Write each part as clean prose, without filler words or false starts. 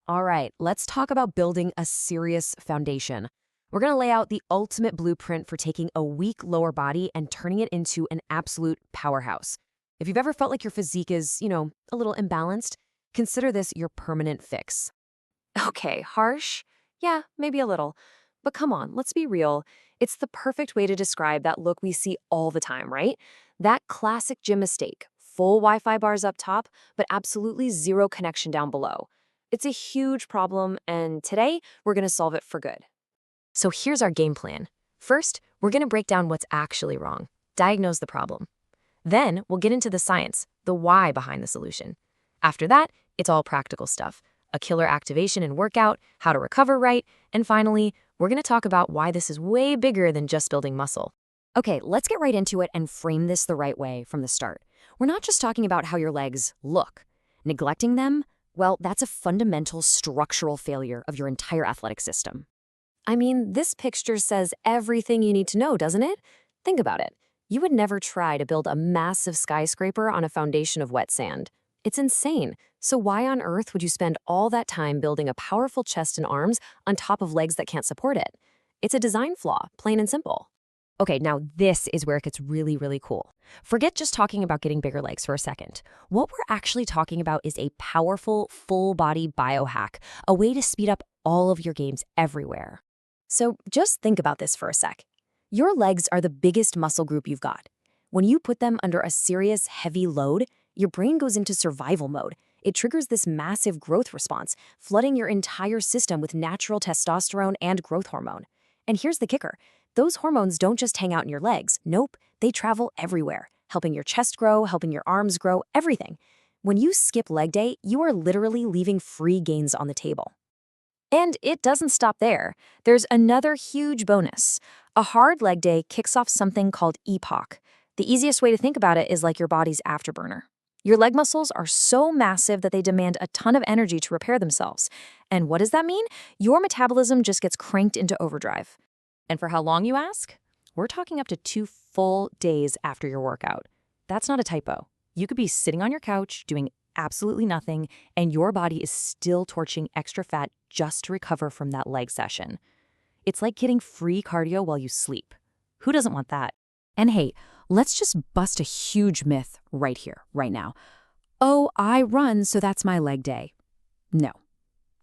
All right, let's talk about building a serious foundation. We're going to lay out the ultimate blueprint for taking a weak lower body and turning it into an absolute powerhouse. If you've ever felt like your physique is, a little imbalanced, consider this your permanent fix. Okay, harsh? Yeah, maybe a little. But come on, let's be real. It's the perfect way to describe that look we see all the time, right? That classic gym mistake. Full Wi-Fi bars up top, but absolutely zero connection down below. It's a huge problem, and today we're going to solve it for good. So here's our game plan. First, we're going to break down what's actually wrong, diagnose the problem. Then we'll get into the science, the why behind the solution. After that, it's all practical stuff. A killer activation and workout, how to recover right, and finally, we're going to talk about why this is way bigger than just building muscle. Okay, let's get right into it and frame this the right way from the start. We're not just talking about how your legs look. Neglecting them, well, that's a fundamental structural failure of your entire athletic system. I mean, this picture says everything you need to know, doesn't it? Think about it. You would never try to build a massive skyscraper on a foundation of wet sand. It's insane. So why on earth would you spend all that time building a powerful chest and arms on top of legs that can't support it? It's a design flaw, plain and simple. Okay, now this is where it gets really, really cool. Forget just talking about getting bigger legs for a second. What we're actually talking about is a powerful, full-body biohack, a way to speed up all of your gains everywhere. So just think about this for a sec. Your legs are the biggest muscle group you've got. When you put them under a serious, heavy load, your brain goes into survival mode. It triggers this massive growth response, flooding your entire system with natural testosterone and growth hormone. And here's the kicker. Those hormones don't just hang out in your legs. Nope, they travel everywhere, helping your chest grow, helping your arms grow, everything. When you skip leg day, you are literally leaving free gains on the table. And it doesn't stop there. There's another huge bonus. A hard leg day kicks off something called EPOC. The easiest way to think about it is like your body's afterburner. Your leg muscles are so massive that they demand a ton of energy to repair themselves. And what does that mean? Your metabolism just gets cranked into overdrive. And for how long, you ask? We're talking up to 2 full days after your workout. That's not a typo. You could be sitting on your couch doing absolutely nothing, and your body is still torching extra fat just to recover from that leg session. It's like getting free cardio while you sleep. Who doesn't want that? And hey, let's just bust a huge myth right here, right now. Oh, I run, so that's my leg day. No.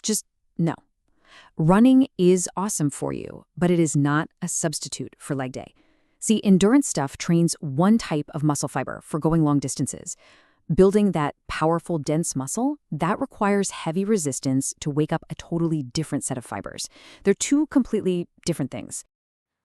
Just no. Running is awesome for you, but it is not a substitute for leg day. See, endurance stuff trains one type of muscle fiber for going long distances. Building that powerful, dense muscle, that requires heavy resistance to wake up a totally different set of fibers. They're two completely different things.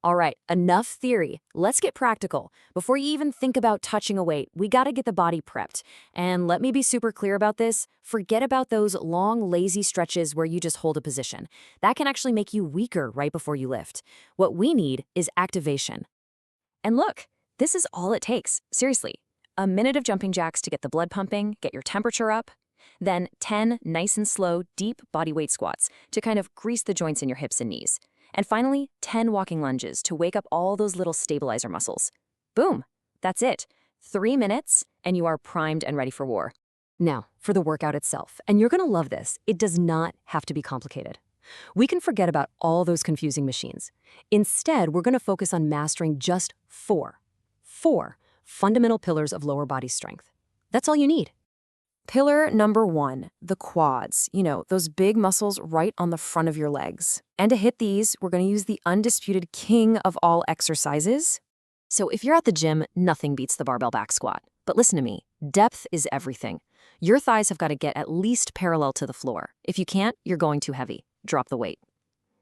All right, enough theory. Let's get practical. Before you even think about touching a weight, we gotta get the body prepped. And let me be super clear about this. Forget about those long, lazy stretches where you just hold a position. That can actually make you weaker right before you lift. What we need is activation. And look, this is all it takes. Seriously. A minute of jumping jacks to get the blood pumping, get your temperature up. Then 10 nice and slow, deep body weight squats to kind of grease the joints in your hips and knees. And finally, 10 walking lunges to wake up all those little stabilizer muscles. Boom, that's it. 3 minutes, and you are primed and ready for war. Now, for the workout itself, and you're gonna love this, it does not have to be complicated. We can forget about all those confusing machines. Instead, we're gonna focus on mastering just four fundamental pillars of lower body strength. That's all you need. Pillar number 1, the quads. Those big muscles right on the front of your legs. And to hit these, we're going to use the undisputed king of all exercises. So if you're at the gym, nothing beats the barbell back squat. But listen to me, depth is everything. Your thighs have got to get at least parallel to the floor. If you can't, you're going too heavy. Drop the weight.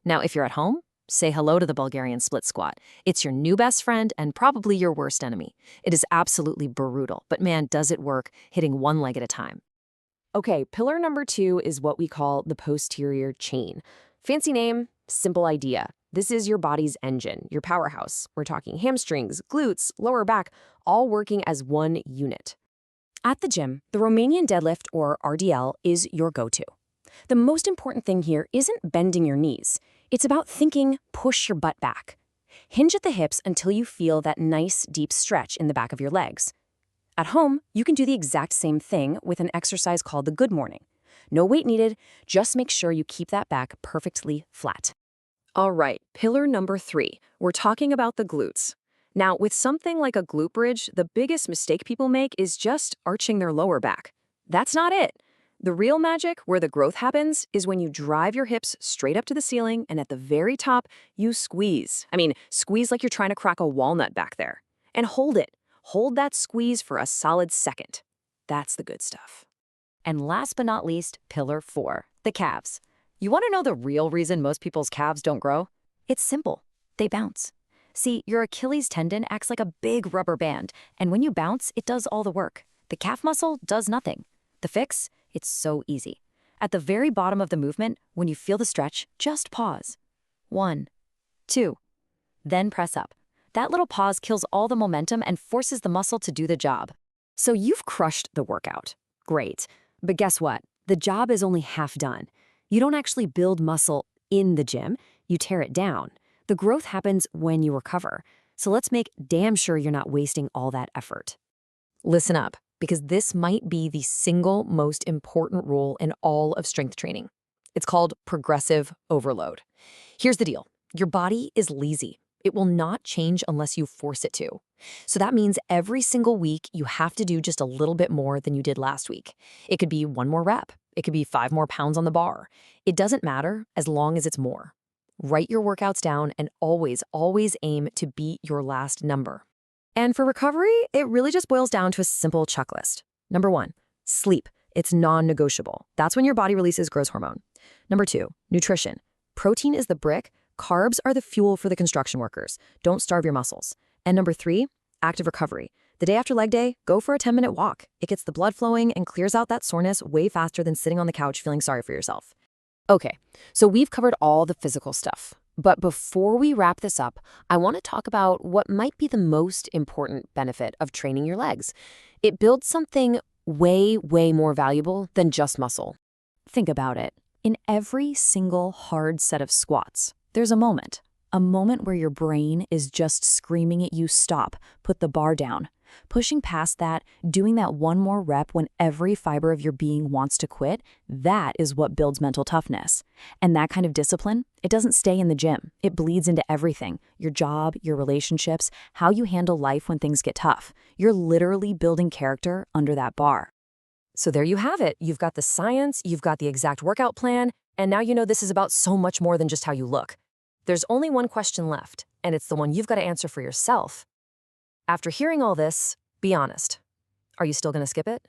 Now, if you're at home, say hello to the Bulgarian split squat. It's your new best friend and probably your worst enemy. It is absolutely brutal, but man, does it work, hitting one leg at a time. Okay, pillar number 2 is what we call the posterior chain. Fancy name, simple idea. This is your body's engine, your powerhouse. We're talking hamstrings, glutes, lower back, all working as one unit. At the gym, the Romanian deadlift, or RDL, is your go-to. The most important thing here isn't bending your knees. It's about thinking, push your butt back. Hinge at the hips until you feel that nice, deep stretch in the back of your legs. At home, you can do the exact same thing with an exercise called the good morning. No weight needed, just make sure you keep that back perfectly flat. All right, pillar number 3. We're talking about the glutes. Now, with something like a glute bridge, the biggest mistake people make is just arching their lower back. That's not it. The real magic, where the growth happens, is when you drive your hips straight up to the ceiling and at the very top, you squeeze. Squeeze like you're trying to crack a walnut back there. And hold it. Hold that squeeze for a solid second. That's the good stuff. And last but not least, pillar 4, the calves. You want to know the real reason most people's calves don't grow? It's simple. They bounce. See, your Achilles tendon acts like a big rubber band, and when you bounce, it does all the work. The calf muscle does nothing. The fix? It's so easy. At the very bottom of the movement, when you feel the stretch, just pause. 1, 2, then press up. That little pause kills all the momentum and forces the muscle to do the job. So you've crushed the workout. Great. But guess what? The job is only half done. You don't actually build muscle in the gym, you tear it down. The growth happens when you recover. So let's make damn sure you're not wasting all that effort. Listen up, because this might be the single most important rule in all of strength training. It's called progressive overload. Here's the deal. Your body is lazy. It will not change unless you force it to. So that means every single week you have to do just a little bit more than you did last week. It could be 1 more rep. It could be 5 more pounds on the bar. It doesn't matter as long as it's more. Write your workouts down and always, always aim to beat your last number. And for recovery, it really just boils down to a simple checklist. Number 1, sleep. It's non-negotiable. That's when your body releases growth hormone. Number 2, nutrition. Protein is the brick. Carbs are the fuel for the construction workers. Don't starve your muscles. And number 3, active recovery. The day after leg day, go for a 10-minute walk. It gets the blood flowing and clears out that soreness way faster than sitting on the couch feeling sorry for yourself. Okay, so we've covered all the physical stuff. But before we wrap this up, I want to talk about what might be the most important benefit of training your legs. It builds something way, way more valuable than just muscle. Think about it. In every single hard set of squats, there's a moment where your brain is just screaming at you, stop, put the bar down. Pushing past that, doing that 1 more rep when every fiber of your being wants to quit, that is what builds mental toughness. And that kind of discipline, it doesn't stay in the gym. It bleeds into everything. Your job, your relationships, how you handle life when things get tough. You're literally building character under that bar. So there you have it. You've got the science, you've got the exact workout plan, and now you know this is about so much more than just how you look. There's only one question left, and it's the one you've got to answer for yourself. After hearing all this, be honest. Are you still going to skip it?